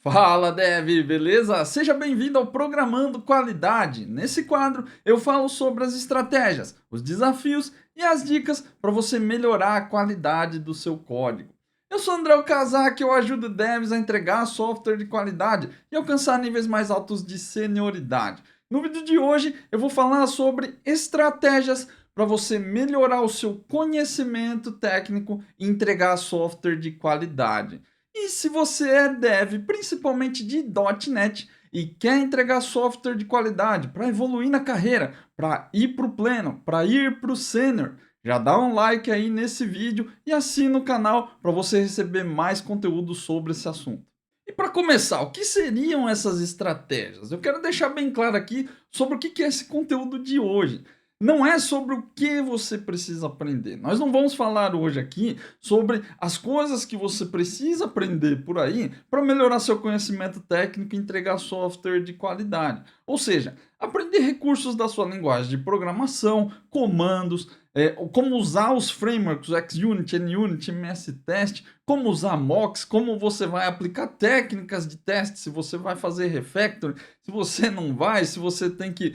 Fala, Dev, beleza? Seja bem-vindo ao Programando Qualidade. Nesse quadro, eu falo sobre as estratégias, os desafios e as dicas para você melhorar a qualidade do seu código. Eu sou André Okazaki, eu ajudo devs a entregar software de qualidade e alcançar níveis mais altos de senioridade. No vídeo de hoje, eu vou falar sobre estratégias para você melhorar o seu conhecimento técnico e entregar software de qualidade. E se você é dev, principalmente de .NET, e quer entregar software de qualidade para evoluir na carreira, para ir para o pleno, para ir para o sênior, já dá um like aí nesse vídeo e assina o canal para você receber mais conteúdo sobre esse assunto. E para começar, o que seriam essas estratégias? Eu quero deixar bem claro aqui sobre o que é esse conteúdo de hoje. Não é sobre o que você precisa aprender. Nós não vamos falar hoje aqui sobre as coisas que você precisa aprender por aí para melhorar seu conhecimento técnico e entregar software de qualidade. Ou seja, aprender recursos da sua linguagem de programação, comandos, como usar os frameworks, o XUnit, NUnit, MS-Test, como usar mocks, como você vai aplicar técnicas de teste, se você vai fazer refactor, se você não vai, se você tem que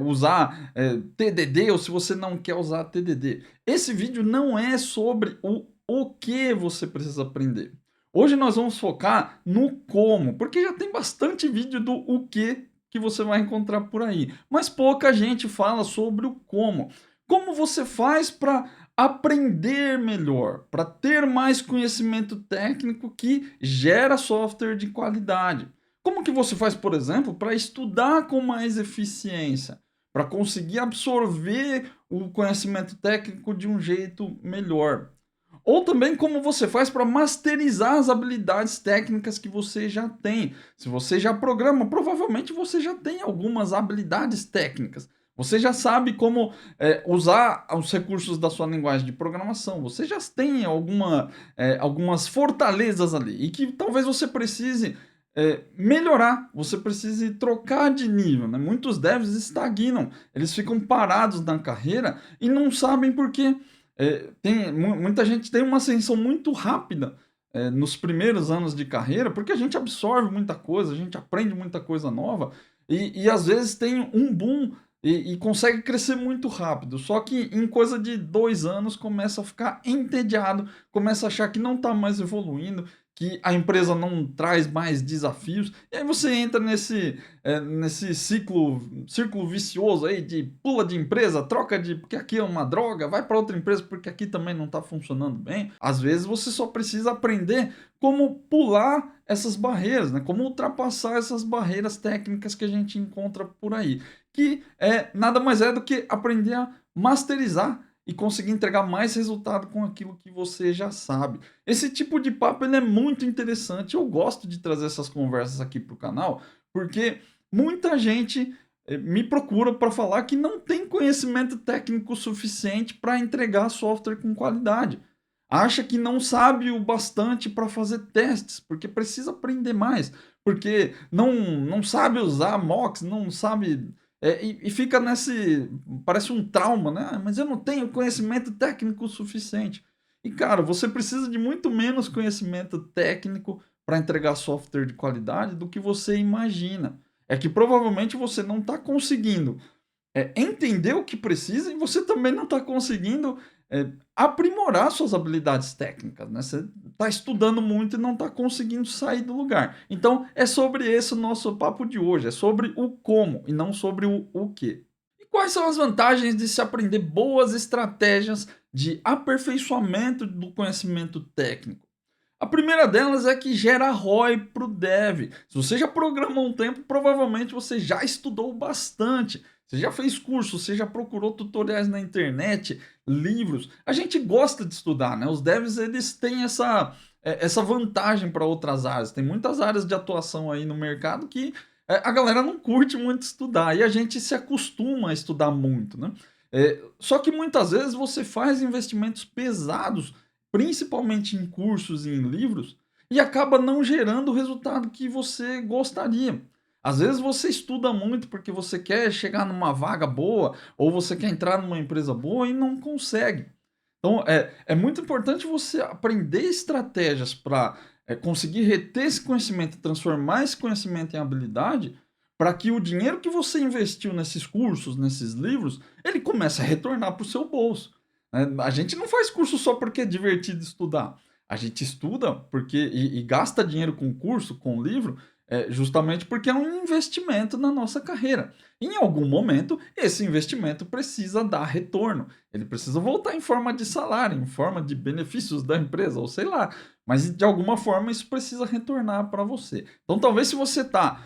usar TDD ou se você não quer usar TDD. Esse vídeo não é sobre o que você precisa aprender. Hoje nós vamos focar no como, porque já tem bastante vídeo do o que você vai encontrar por aí, mas pouca gente fala sobre o como. Como você faz para aprender melhor, para ter mais conhecimento técnico que gera software de qualidade? Como que você faz, por exemplo, para estudar com mais eficiência, para conseguir absorver o conhecimento técnico de um jeito melhor? Ou também como você faz para masterizar as habilidades técnicas que você já tem. Se você já programa, provavelmente você já tem algumas habilidades técnicas. Você já sabe como usar os recursos da sua linguagem de programação. Você já tem algumas fortalezas ali e que talvez você precise melhorar, você precise trocar de nível. Né? Muitos devs estagnam, eles ficam parados na carreira e não sabem por quê. Muita gente tem uma ascensão muito rápida nos primeiros anos de carreira, porque a gente absorve muita coisa, a gente aprende muita coisa nova, e às vezes tem um boom e consegue crescer muito rápido. Só que em coisa de 2 anos começa a ficar entediado, começa a achar que não está mais evoluindo, que a empresa não traz mais desafios, e aí você entra nesse círculo vicioso aí de pula de empresa, troca de porque aqui é uma droga, vai para outra empresa porque aqui também não está funcionando bem. Às vezes você só precisa aprender como pular essas barreiras, né? Como ultrapassar essas barreiras técnicas que a gente encontra por aí, que nada mais é do que aprender a masterizar e conseguir entregar mais resultado com aquilo que você já sabe. Esse tipo de papo ele é muito interessante. Eu gosto de trazer essas conversas aqui para o canal, porque muita gente me procura para falar que não tem conhecimento técnico suficiente para entregar software com qualidade. Acha que não sabe o bastante para fazer testes, porque precisa aprender mais, porque não sabe usar mocks, não sabe e fica nesse. Parece um trauma, né? "Ah, mas eu não tenho conhecimento técnico suficiente." E, cara, você precisa de muito menos conhecimento técnico para entregar software de qualidade do que você imagina. É que provavelmente você não está conseguindo entender o que precisa e você também não está conseguindo aprimorar suas habilidades técnicas, né? Você está estudando muito e não está conseguindo sair do lugar. Então, é sobre esse o nosso papo de hoje, é sobre o como e não sobre o que. E quais são as vantagens de se aprender boas estratégias de aperfeiçoamento do conhecimento técnico? A primeira delas é que gera ROI para o dev. Se você já programou um tempo, provavelmente você já estudou bastante. Você já fez curso, você já procurou tutoriais na internet, livros. A gente gosta de estudar, né? Os devs eles têm essa vantagem para outras áreas. Tem muitas áreas de atuação aí no mercado que a galera não curte muito estudar e a gente se acostuma a estudar muito, né? Só que muitas vezes você faz investimentos pesados principalmente em cursos e em livros, e acaba não gerando o resultado que você gostaria. Às vezes você estuda muito porque você quer chegar numa vaga boa ou você quer entrar numa empresa boa e não consegue. Então é muito importante você aprender estratégias para conseguir reter esse conhecimento, transformar esse conhecimento em habilidade, para que o dinheiro que você investiu nesses cursos, nesses livros, ele comece a retornar para o seu bolso. Né? A gente não faz curso só porque é divertido estudar. A gente estuda porque e gasta dinheiro com curso, com livro, justamente porque é um investimento na nossa carreira. Em algum momento, esse investimento precisa dar retorno. Ele precisa voltar em forma de salário, em forma de benefícios da empresa, ou sei lá. Mas de alguma forma isso precisa retornar para você. Então, talvez se você está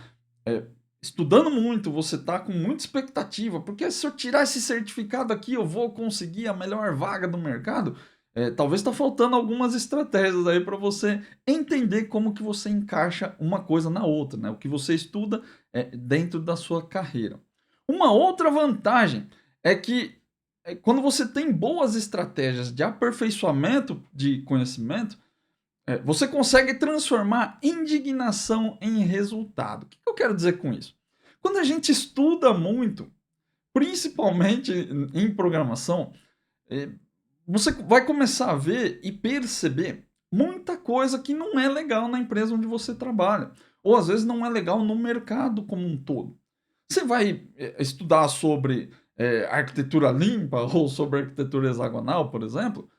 estudando muito, você está com muita expectativa, porque se eu tirar esse certificado aqui, eu vou conseguir a melhor vaga do mercado. Talvez está faltando algumas estratégias aí para você entender como que você encaixa uma coisa na outra, né? O que você estuda dentro da sua carreira. Uma outra vantagem é que quando você tem boas estratégias de aperfeiçoamento de conhecimento, você consegue transformar indignação em resultado. O que eu quero dizer com isso? Quando a gente estuda muito, principalmente em programação, eh, você vai começar a ver e perceber muita coisa que não é legal na empresa onde você trabalha. Ou às vezes não é legal no mercado como um todo. Você vai estudar sobre arquitetura limpa ou sobre arquitetura hexagonal, por exemplo,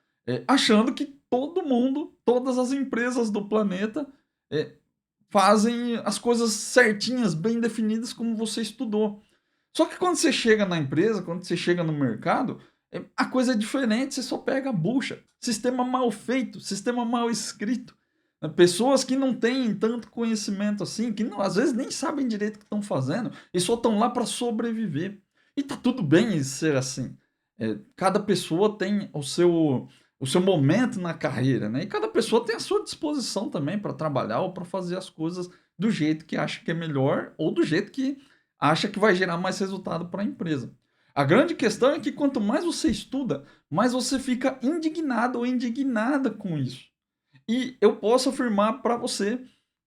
achando que todo mundo, todas as empresas do planeta eh, fazem as coisas certinhas, bem definidas como você estudou. Só que quando você chega na empresa, quando você chega no mercado, a coisa é diferente, você só pega a bucha. Sistema mal feito, sistema mal escrito. Pessoas que não têm tanto conhecimento assim, que não, às vezes nem sabem direito o que estão fazendo e só estão lá para sobreviver. E tá tudo bem ser assim. Cada pessoa tem o seu momento na carreira, né? E cada pessoa tem a sua disposição também para trabalhar ou para fazer as coisas do jeito que acha que é melhor ou do jeito que acha que vai gerar mais resultado para a empresa. A grande questão é que quanto mais você estuda, mais você fica indignado ou indignada com isso. E eu posso afirmar para você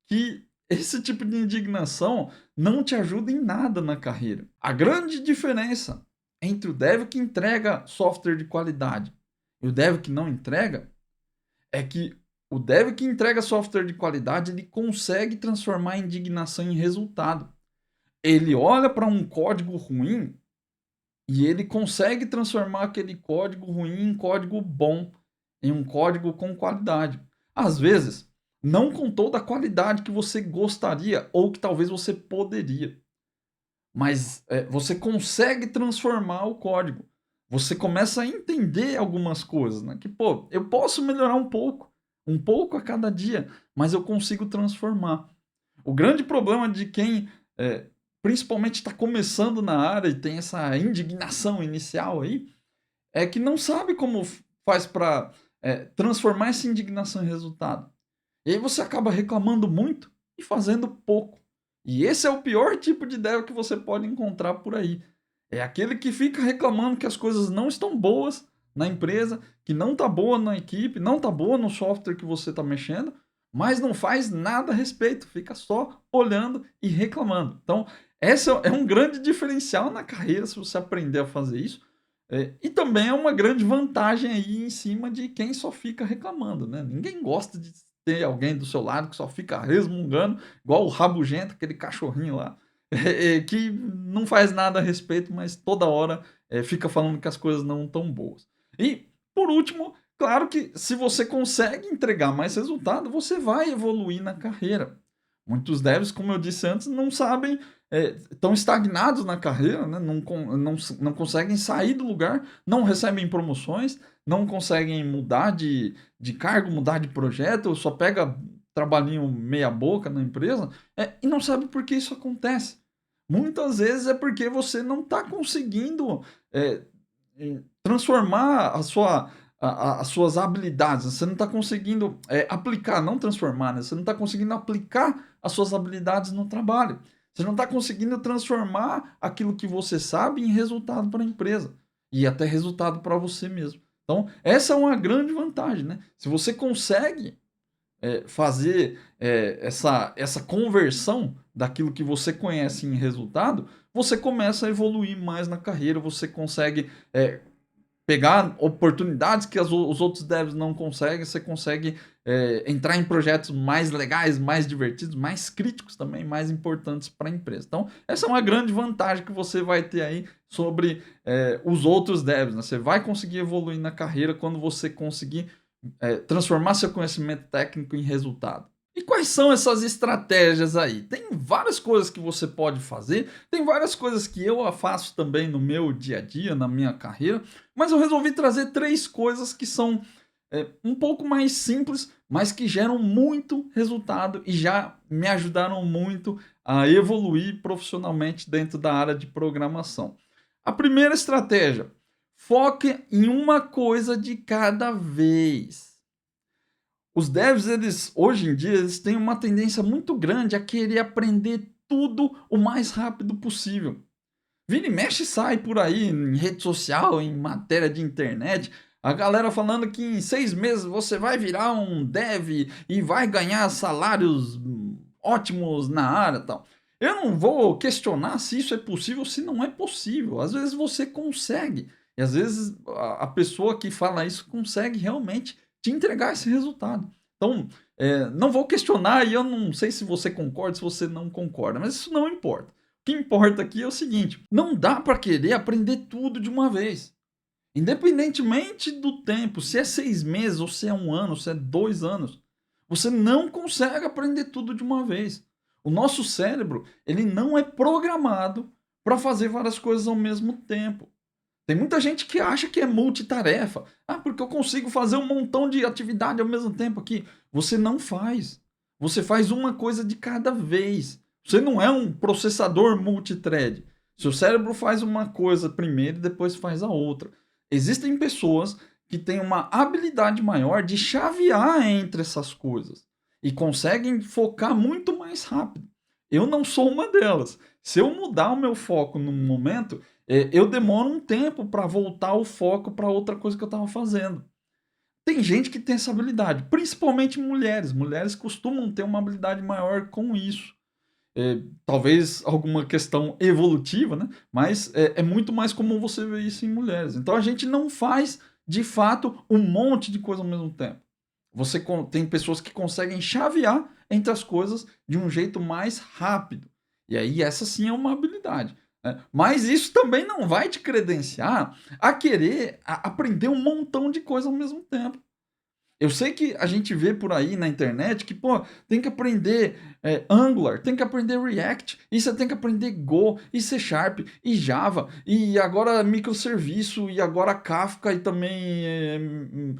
que esse tipo de indignação não te ajuda em nada na carreira. A grande diferença entre o dev que entrega software de qualidade e o dev que não entrega é que o dev que entrega software de qualidade, ele consegue transformar a indignação em resultado. Ele olha para um código ruim e ele consegue transformar aquele código ruim em código bom, em um código com qualidade. Às vezes, não com toda a qualidade que você gostaria ou que talvez você poderia, mas você consegue transformar o código. Você começa a entender algumas coisas, né? Que, pô, eu posso melhorar um pouco a cada dia, mas eu consigo transformar. O grande problema de quem, principalmente está começando na área e tem essa indignação inicial aí, é que não sabe como faz para transformar essa indignação em resultado. E aí você acaba reclamando muito e fazendo pouco. E esse é o pior tipo de ideia que você pode encontrar por aí. É aquele que fica reclamando que as coisas não estão boas na empresa, que não está boa na equipe, não está boa no software que você está mexendo, mas não faz nada a respeito, fica só olhando e reclamando. Então, esse é um grande diferencial na carreira se você aprender a fazer isso. E também é uma grande vantagem aí em cima de quem só fica reclamando, né? Ninguém gosta de ter alguém do seu lado que só fica resmungando, igual o rabugento, aquele cachorrinho lá, que não faz nada a respeito, mas toda hora fica falando que as coisas não estão boas. E, por último, claro que se você consegue entregar mais resultado, você vai evoluir na carreira. Muitos devs, como eu disse antes, não sabem, estão estagnados na carreira, né? Não conseguem sair do lugar, não recebem promoções, não conseguem mudar de cargo, mudar de projeto, só pega trabalhinho meia boca na empresa, e não sabe por que isso acontece. Muitas vezes é porque você não está conseguindo transformar as suas habilidades, você não está conseguindo aplicar, não transformar, né? Você não está conseguindo aplicar as suas habilidades no trabalho. Você não está conseguindo transformar aquilo que você sabe em resultado para a empresa e até resultado para você mesmo. Então, essa é uma grande vantagem, né? Se você consegue fazer essa conversão daquilo que você conhece em resultado, você começa a evoluir mais na carreira, você consegue pegar oportunidades que os outros devs não conseguem, você consegue entrar em projetos mais legais, mais divertidos, mais críticos também, mais importantes para a empresa. Então, essa é uma grande vantagem que você vai ter aí sobre os outros devs, né? Você vai conseguir evoluir na carreira quando você conseguir transformar seu conhecimento técnico em resultado. E quais são essas estratégias aí? Tem várias coisas que você pode fazer, tem várias coisas que eu faço também no meu dia a dia, na minha carreira, mas eu resolvi trazer 3 coisas que são um pouco mais simples, mas que geram muito resultado e já me ajudaram muito a evoluir profissionalmente dentro da área de programação. A primeira estratégia: foque em uma coisa de cada vez. Os devs, eles hoje em dia, eles têm uma tendência muito grande a querer aprender tudo o mais rápido possível. Vira e mexe sai por aí em rede social, em matéria de internet, a galera falando que em 6 meses você vai virar um dev e vai ganhar salários ótimos na área, e tal. Eu não vou questionar se isso é possível, se não é possível. Às vezes você consegue, e às vezes a pessoa que fala isso consegue realmente te entregar esse resultado. Então, não vou questionar, e eu não sei se você concorda, se você não concorda, mas isso não importa. O que importa aqui é o seguinte: não dá para querer aprender tudo de uma vez. Independentemente do tempo, se é 6 meses, ou se é 1 ano, ou se é 2 anos, você não consegue aprender tudo de uma vez. O nosso cérebro, ele não é programado para fazer várias coisas ao mesmo tempo. Tem muita gente que acha que é multitarefa. Ah, porque eu consigo fazer um montão de atividade ao mesmo tempo aqui. Você não faz. Você faz uma coisa de cada vez. Você não é um processador multithread. Seu cérebro faz uma coisa primeiro e depois faz a outra. Existem pessoas que têm uma habilidade maior de chavear entre essas coisas e conseguem focar muito mais rápido. Eu não sou uma delas. Se eu mudar o meu foco num momento, eu demoro um tempo para voltar o foco para outra coisa que eu estava fazendo. Tem gente que tem essa habilidade, principalmente mulheres. Mulheres costumam ter uma habilidade maior com isso. Talvez alguma questão evolutiva, né? Mas é muito mais comum você ver isso em mulheres. Então a gente não faz, de fato, um monte de coisa ao mesmo tempo. Tem pessoas que conseguem chavear entre as coisas de um jeito mais rápido. E aí essa sim é uma habilidade, né? Mas isso também não vai te credenciar a querer aprender um montão de coisa ao mesmo tempo. Eu sei que a gente vê por aí na internet que, pô, tem que aprender Angular, tem que aprender React, e você tem que aprender Go, e C Sharp, e Java, e agora microserviço, e agora Kafka, e também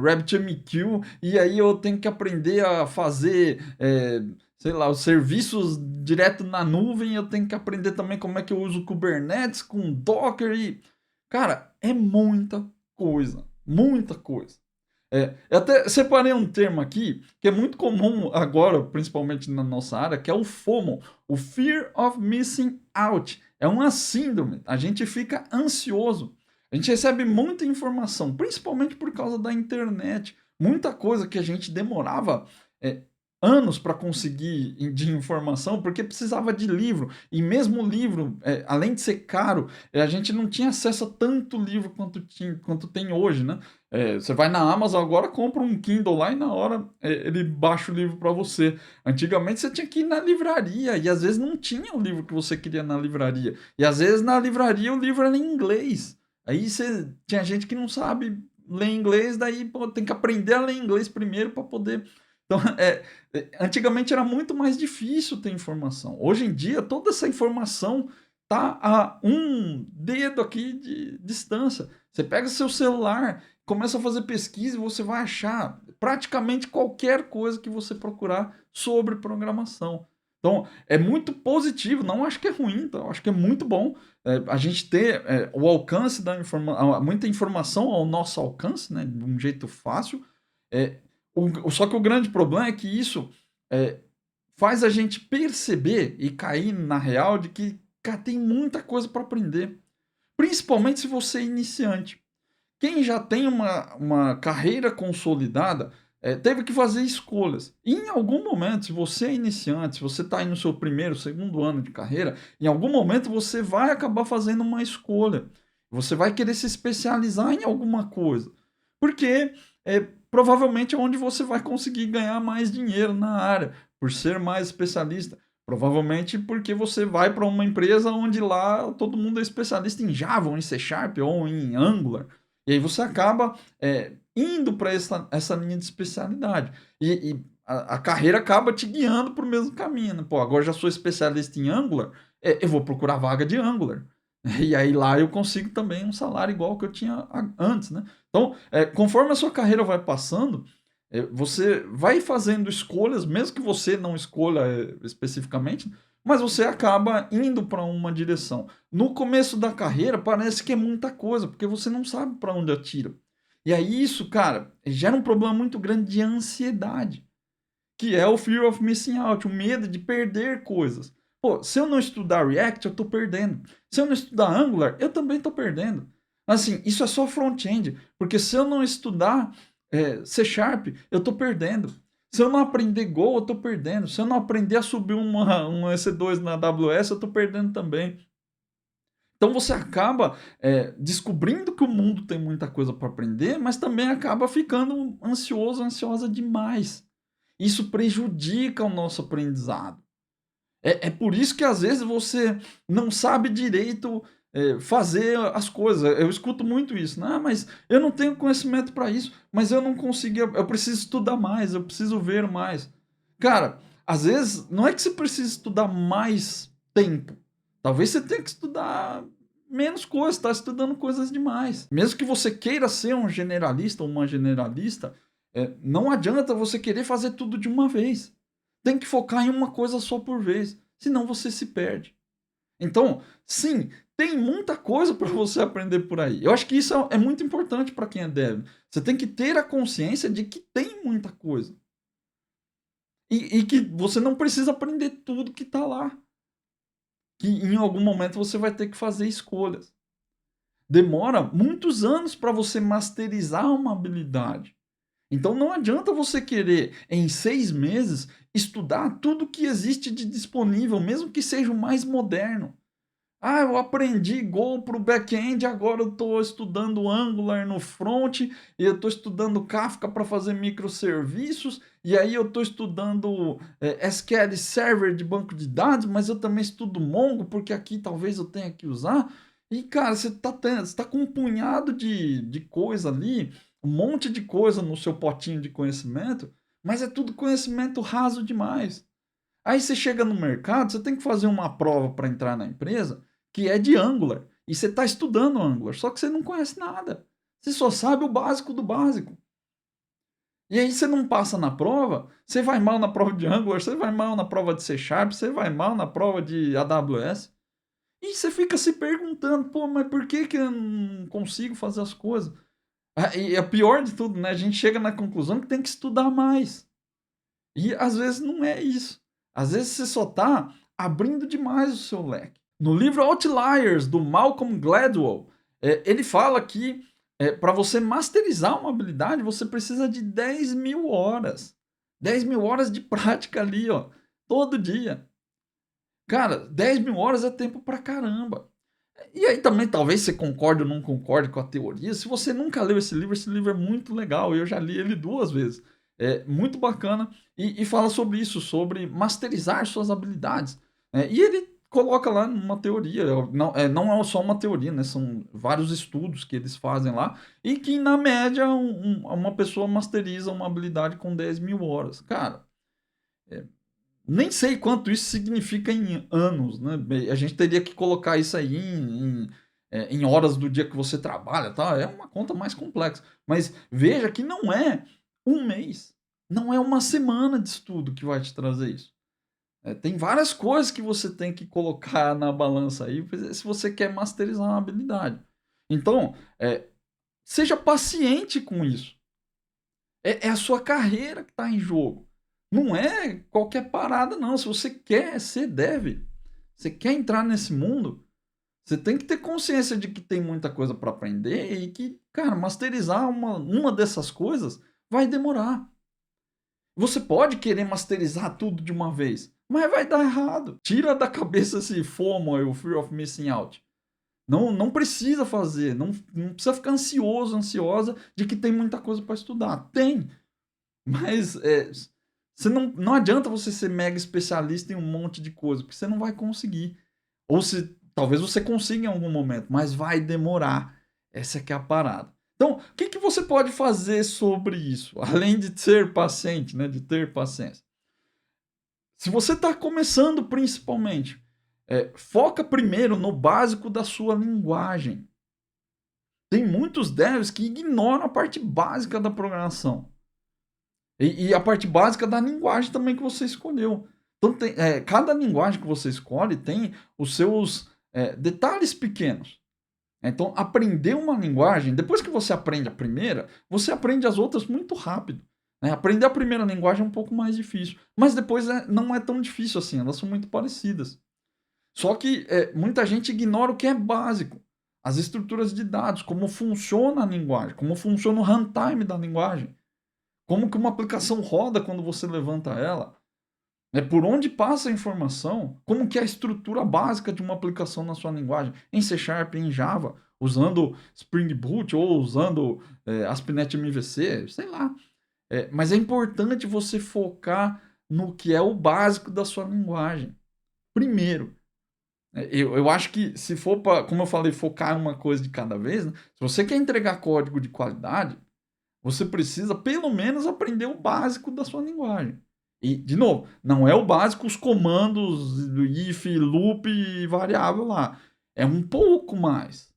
RabbitMQ, e aí eu tenho que aprender a fazer, sei lá, os serviços direto na nuvem, eu tenho que aprender também como é que eu uso Kubernetes com Docker, e... Cara, é muita coisa, muita coisa. Eu até separei um termo aqui que é muito comum agora, principalmente na nossa área, que é o FOMO, o Fear of Missing Out. É uma síndrome, a gente fica ansioso. A gente recebe muita informação, principalmente por causa da internet. Muita coisa que a gente demorava é, anos para conseguir de informação, porque precisava de livro. E mesmo o livro, além de ser caro, a gente não tinha acesso a tanto livro quanto tem hoje, né? Você vai na Amazon agora, compra um Kindle lá e na hora ele baixa o livro para você. Antigamente você tinha que ir na livraria e às vezes não tinha o livro que você queria na livraria. E às vezes na livraria o livro era em inglês. Aí tinha gente que não sabe ler inglês, daí pô, tem que aprender a ler inglês primeiro para poder. Então, antigamente era muito mais difícil ter informação. Hoje em dia, toda essa informação tá a um dedo aqui de distância. Você pega seu celular, começa a fazer pesquisa e você vai achar praticamente qualquer coisa que você procurar sobre programação. Então, é muito positivo, não acho que é ruim, tá? Acho que é muito bom a gente ter o alcance da informação, muita informação ao nosso alcance, né, de um jeito fácil. É, só que o grande problema é que isso faz a gente perceber e cair na real de que, cara, tem muita coisa para aprender. Principalmente se você é iniciante. Quem já tem uma carreira consolidada teve que fazer escolhas. E em algum momento, se você é iniciante, se você está aí no seu primeiro, segundo ano de carreira, em algum momento você vai acabar fazendo uma escolha. Você vai querer se especializar em alguma coisa, porque provavelmente é onde você vai conseguir ganhar mais dinheiro na área, por ser mais especialista. Provavelmente porque você vai para uma empresa onde lá todo mundo é especialista em Java, ou em C Sharp, ou em Angular. E aí você acaba indo para essa linha de especialidade. E a carreira acaba te guiando para o mesmo caminho. Né? Pô, agora já sou especialista em Angular, eu vou procurar vaga de Angular. E aí lá eu consigo também um salário igual que eu tinha antes, né? Então, conforme a sua carreira vai passando, você vai fazendo escolhas, mesmo que você não escolha especificamente, mas você acaba indo para uma direção. No começo da carreira parece que é muita coisa, porque você não sabe para onde atira. E aí isso, cara, gera um problema muito grande de ansiedade, que é o fear of missing out, o medo de perder coisas. Pô, se eu não estudar React, eu tô perdendo. Se eu não estudar Angular, eu também tô perdendo. Assim, isso é só front-end, porque se eu não estudar C Sharp, eu tô perdendo. Se eu não aprender Go, eu tô perdendo. Se eu não aprender a subir um EC2 na AWS, eu tô perdendo também. Então você acaba descobrindo que o mundo tem muita coisa para aprender, mas também acaba ficando ansioso, ansiosa demais. Isso prejudica o nosso aprendizado. É por isso que às vezes você não sabe direito fazer as coisas. Eu escuto muito isso, né? Mas eu não tenho conhecimento para isso, mas eu não consegui, eu preciso estudar mais, eu preciso ver mais. Cara, às vezes não é que você precisa estudar mais tempo. Talvez você tenha que estudar menos coisas, está estudando coisas demais. Mesmo que você queira ser um generalista ou uma generalista, não adianta você querer fazer tudo de uma vez. Tem que focar em uma coisa só por vez, senão você se perde. Então, sim, tem muita coisa para você aprender por aí. Eu acho que isso é muito importante para quem é dev. Você tem que ter a consciência de que tem muita coisa. E que você não precisa aprender tudo que está lá. Que em algum momento você vai ter que fazer escolhas. Demora muitos anos para você masterizar uma habilidade. Então não adianta você querer, em 6 meses, estudar tudo que existe de disponível, mesmo que seja o mais moderno. Ah, eu aprendi Go para o back-end, agora eu estou estudando Angular no front, e eu estou estudando Kafka para fazer microserviços, e aí eu estou estudando SQL Server de banco de dados, mas eu também estudo Mongo, porque aqui talvez eu tenha que usar. E, cara, você tá com um punhado de coisa ali, um monte de coisa no seu potinho de conhecimento, mas é tudo conhecimento raso demais. Aí você chega no mercado, você tem que fazer uma prova para entrar na empresa que é de Angular. E você está estudando Angular, só que você não conhece nada. Você só sabe o básico do básico. E aí você não passa na prova, você vai mal na prova de Angular, você vai mal na prova de C Sharp, você vai mal na prova de AWS. E você fica se perguntando, pô, mas por que eu não consigo fazer as coisas? E é pior de tudo, né? A gente chega na conclusão que tem que estudar mais. E às vezes não é isso. Às vezes você só está abrindo demais o seu leque. No livro Outliers, do Malcolm Gladwell, ele fala que para você masterizar uma habilidade, você precisa de 10.000 horas. 10.000 horas de prática ali, ó, todo dia. Cara, 10.000 horas é tempo pra caramba. E aí também, talvez você concorde ou não concorde com a teoria. Se você nunca leu esse livro é muito legal. Eu já li ele 2 vezes. É muito bacana. E fala sobre isso, sobre masterizar suas habilidades. E ele coloca lá uma teoria. Não é só uma teoria, né? São vários estudos que eles fazem lá. E que, na média, uma pessoa masteriza uma habilidade com 10.000 horas. Cara, nem sei quanto isso significa em anos, né? A gente teria que colocar isso aí em horas do dia que você trabalha, tá? É uma conta mais complexa. Mas veja que não é um mês, não é uma semana de estudo que vai te trazer isso. Tem várias coisas que você tem que colocar na balança aí se você quer masterizar uma habilidade. Então, seja paciente com isso. É a sua carreira que está em jogo. Não é qualquer parada, não. Se você quer, você deve. Você quer entrar nesse mundo, você tem que ter consciência de que tem muita coisa para aprender e que, cara, masterizar uma dessas coisas vai demorar. Você pode querer masterizar tudo de uma vez, mas vai dar errado. Tira da cabeça esse FOMO, o Fear of Missing Out. Não precisa fazer, não precisa ficar ansioso, ansiosa de que tem muita coisa para estudar. Tem, mas você não adianta você ser mega especialista em um monte de coisa, porque você não vai conseguir. Ou se talvez você consiga em algum momento, mas vai demorar. Essa é que é a parada. Então, o que você pode fazer sobre isso? Além de ser paciente, né, de ter paciência. Se você está começando principalmente, foca primeiro no básico da sua linguagem. Tem muitos devs que ignoram a parte básica da programação. E a parte básica da linguagem também que você escolheu. Então, cada linguagem que você escolhe tem os seus detalhes pequenos. Então, aprender uma linguagem, depois que você aprende a primeira, você aprende as outras muito rápido. Né? Aprender a primeira linguagem é um pouco mais difícil. Mas depois não é tão difícil assim, elas são muito parecidas. Só que muita gente ignora o que é básico. As estruturas de dados, como funciona a linguagem, como funciona o runtime da linguagem. Como que uma aplicação roda quando você levanta ela. Por onde passa a informação, como que é a estrutura básica de uma aplicação na sua linguagem, em C Sharp, em Java, usando Spring Boot ou usando ASP.NET MVC, sei lá. Mas é importante você focar no que é o básico da sua linguagem. Primeiro. Eu acho que se for para, como eu falei, focar em uma coisa de cada vez, né? Se você quer entregar código de qualidade, você precisa pelo menos aprender o básico da sua linguagem. E, de novo, não é o básico os comandos do if, loop e variável lá. É um pouco mais.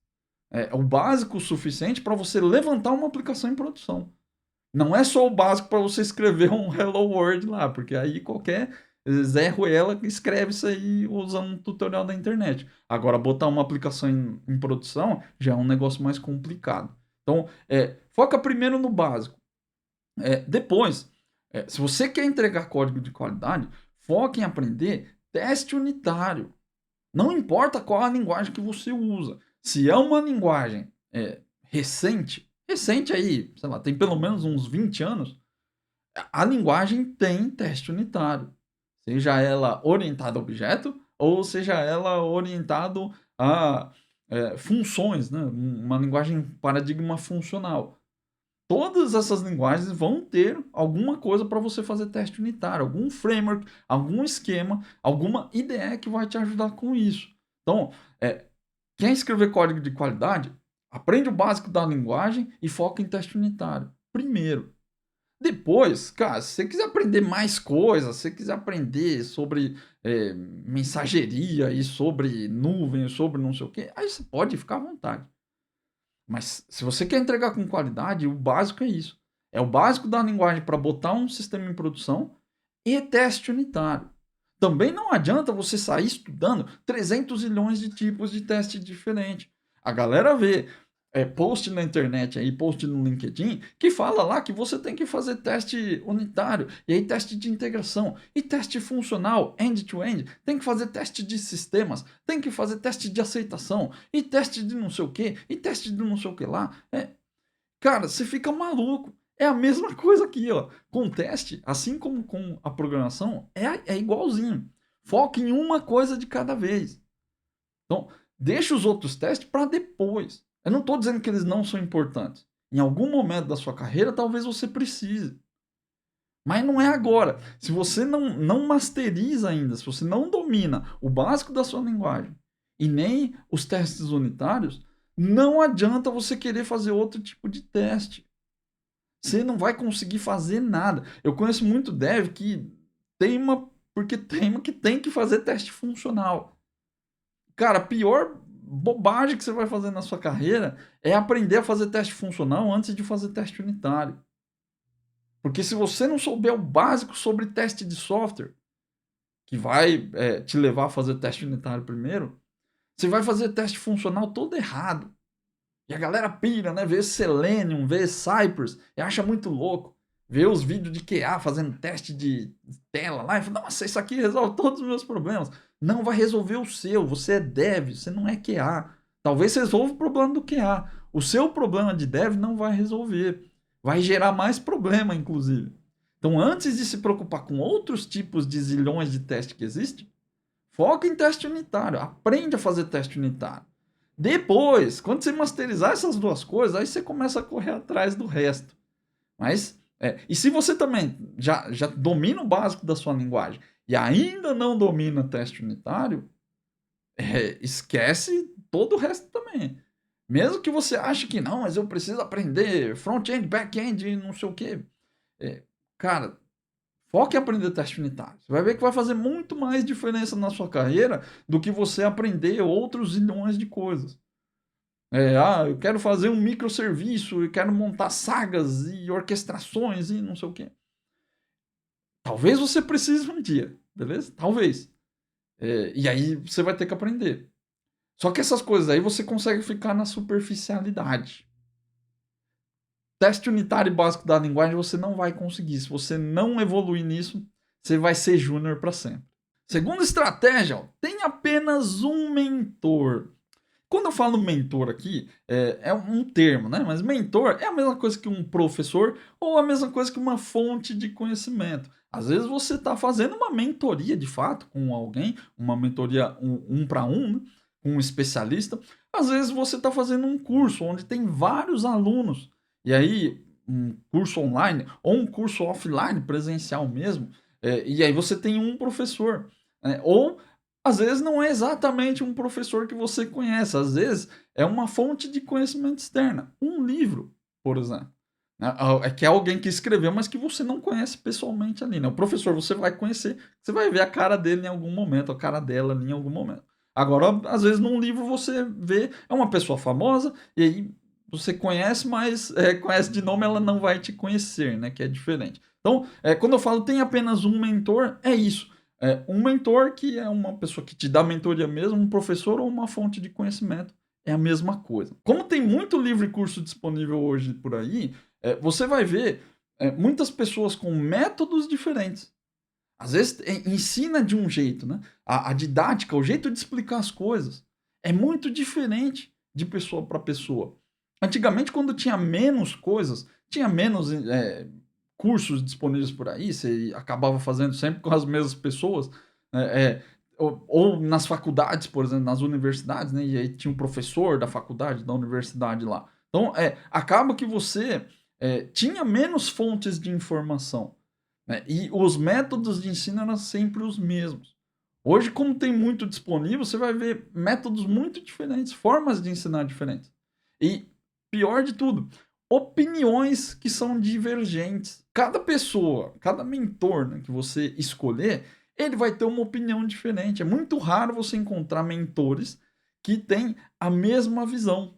É o básico o suficiente para você levantar uma aplicação em produção. Não é só o básico para você escrever um Hello World lá, porque aí qualquer Zé Ruela escreve isso aí usando um tutorial da internet. Agora, botar uma aplicação em produção já é um negócio mais complicado. Então, foca primeiro no básico. Depois, se você quer entregar código de qualidade, foque em aprender teste unitário. Não importa qual a linguagem que você usa. Se é uma linguagem recente aí, sei lá, tem pelo menos uns 20 anos, a linguagem tem teste unitário. Seja ela orientada a objeto ou seja ela orientada a funções, né? Uma linguagem paradigma funcional. Todas essas linguagens vão ter alguma coisa para você fazer teste unitário, algum framework, algum esquema, alguma IDE que vai te ajudar com isso. Então, quer escrever código de qualidade? Aprende o básico da linguagem e foca em teste unitário. Primeiro. Depois, cara, se você quiser aprender mais coisas, se você quiser aprender sobre mensageria e sobre nuvem, sobre não sei o que, aí você pode ficar à vontade. Mas se você quer entregar com qualidade, o básico é isso. É o básico da linguagem para botar um sistema em produção e teste unitário. Também não adianta você sair estudando 300 milhões de tipos de teste diferentes. A galera vê post na internet aí, post no LinkedIn, que fala lá que você tem que fazer teste unitário, e aí teste de integração, e teste funcional, end-to-end, tem que fazer teste de sistemas, tem que fazer teste de aceitação, e teste de não sei o que, e teste de não sei o que lá. Cara, você fica maluco. É a mesma coisa aqui, ó. Com teste, assim como com a programação, é igualzinho. Foca em uma coisa de cada vez. Então, deixa os outros testes para depois. Eu não estou dizendo que eles não são importantes. Em algum momento da sua carreira, talvez você precise. Mas não é agora. Se você não masteriza ainda, se você não domina o básico da sua linguagem e nem os testes unitários, não adianta você querer fazer outro tipo de teste. Você não vai conseguir fazer nada. Eu conheço muito dev que teima porque teima que tem que fazer teste funcional. Cara, a pior bobagem que você vai fazer na sua carreira é aprender a fazer teste funcional antes de fazer teste unitário. Porque se você não souber o básico sobre teste de software, que vai te levar a fazer teste unitário primeiro, você vai fazer teste funcional todo errado. E a galera pira, né? Vê Selenium, vê Cypress, e acha muito louco. Vê os vídeos de QA fazendo teste de tela lá e fala, nossa, isso aqui resolve todos os meus problemas. Não vai resolver o seu, você é dev, você não é QA. Talvez resolva o problema do QA. O seu problema de dev não vai resolver. Vai gerar mais problema, inclusive. Então, antes de se preocupar com outros tipos de zilhões de teste que existem, foca em teste unitário. Aprende a fazer teste unitário. Depois, quando você masterizar essas duas coisas, aí você começa a correr atrás do resto. Mas, e se você também já domina o básico da sua linguagem e ainda não domina teste unitário, esquece todo o resto também. Mesmo que você ache que não, mas eu preciso aprender front-end, back-end e não sei o quê. Cara, foque em aprender teste unitário. Você vai ver que vai fazer muito mais diferença na sua carreira do que você aprender outros zilhões de coisas. Eu quero fazer um microserviço, eu quero montar sagas e orquestrações e não sei o quê. Talvez você precise um dia, beleza? Talvez. E aí você vai ter que aprender. Só que essas coisas aí você consegue ficar na superficialidade. Teste unitário e básico da linguagem você não vai conseguir. Se você não evoluir nisso, você vai ser júnior para sempre. Segunda estratégia, ó, tem apenas um mentor. Quando eu falo mentor aqui, é um termo, né? Mas mentor é a mesma coisa que um professor ou a mesma coisa que uma fonte de conhecimento. Às vezes você está fazendo uma mentoria de fato com alguém, uma mentoria um para um, né? Com um especialista. Às vezes você está fazendo um curso onde tem vários alunos. E aí, um curso online ou um curso offline, presencial mesmo. E aí você tem um professor. Ou às vezes não é exatamente um professor que você conhece, às vezes é uma fonte de conhecimento externa, um livro, por exemplo. É que é alguém que escreveu, mas que você não conhece pessoalmente ali, né? O professor você vai conhecer, você vai ver a cara dele em algum momento, a cara dela ali em algum momento. Agora, às vezes num livro você vê, é uma pessoa famosa, e aí você conhece, mas conhece de nome, ela não vai te conhecer, né? Que é diferente. Então, quando eu falo tem apenas um mentor, é isso. Um mentor que é uma pessoa que te dá mentoria mesmo, um professor ou uma fonte de conhecimento, é a mesma coisa. Como tem muito livro e curso disponível hoje por aí, você vai ver muitas pessoas com métodos diferentes. Às vezes ensina de um jeito, né? A didática, o jeito de explicar as coisas é muito diferente de pessoa para pessoa. Antigamente, quando tinha menos coisas, tinha menos cursos disponíveis por aí, você acabava fazendo sempre com as mesmas pessoas, ou nas faculdades, por exemplo, nas universidades, né? E aí tinha um professor da faculdade, da universidade lá. Então, acaba que você tinha menos fontes de informação, né? E os métodos de ensino eram sempre os mesmos. Hoje, como tem muito disponível, você vai ver métodos muito diferentes, formas de ensinar diferentes. E pior de tudo, opiniões que são divergentes. Cada pessoa, cada mentor, né, que você escolher, ele vai ter uma opinião diferente. É muito raro você encontrar mentores que têm a mesma visão.